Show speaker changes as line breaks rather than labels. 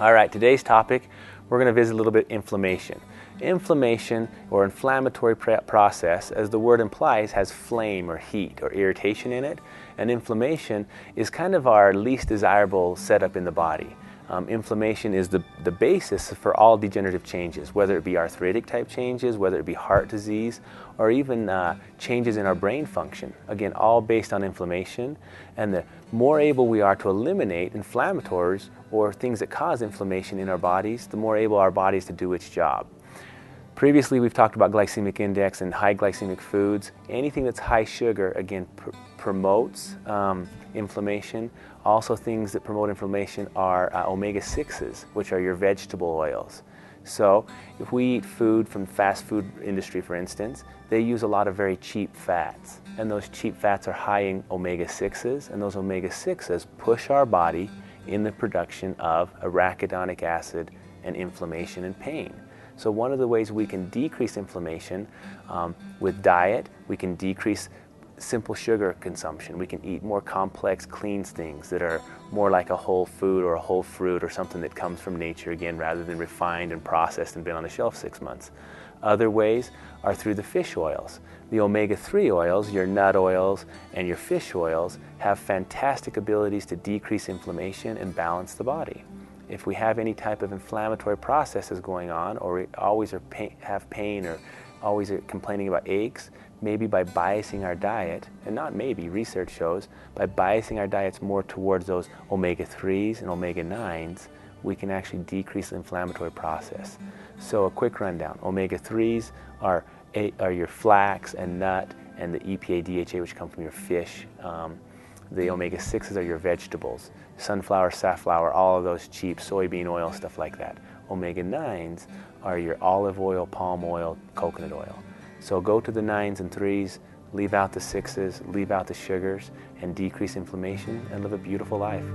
All right, today's topic, we're going to visit a little bit inflammation. Inflammation or inflammatory process, as the word implies, has flame or heat or irritation in it, and inflammation is kind of our least desirable setup in the body. Inflammation is the basis for all degenerative changes, whether it be arthritic type changes, whether it be heart disease, or even changes in our brain function. Again, all based on inflammation. And the more able we are to eliminate inflammatories or things that cause inflammation in our bodies, the more able our bodies to do its job. Previously, we've talked about glycemic index and high glycemic foods. Anything that's high sugar, again, promotes inflammation. Also, things that promote inflammation are omega-6s, which are your vegetable oils. So, if we eat food from the fast food industry, for instance, they use a lot of very cheap fats. And those cheap fats are high in omega-6s, and those omega-6s push our body in the production of arachidonic acid and inflammation and pain. So one of the ways we can decrease inflammation with diet, we can decrease simple sugar consumption. We can eat more complex, clean things that are more like a whole food or a whole fruit or something that comes from nature, again, rather than refined and processed and been on the shelf 6 months. Other ways are through the fish oils. The omega-3 oils, your nut oils and your fish oils, have fantastic abilities to decrease inflammation and balance the body. If we have any type of inflammatory processes going on, or we always have pain or always are complaining about aches, maybe by biasing our diet, and not maybe, research shows, by biasing our diets more towards those omega-3s and omega-9s, we can actually decrease the inflammatory process. So a quick rundown. Omega-3s are your flax and nut and the EPA, DHA, which come from your fish. The omega-6s are your vegetables, sunflower, safflower, all of those cheap, soybean oil, stuff like that. Omega-9s are your olive oil, palm oil, coconut oil. So go to the 9s and 3s, leave out the 6s, leave out the sugars, and decrease inflammation and live a beautiful life.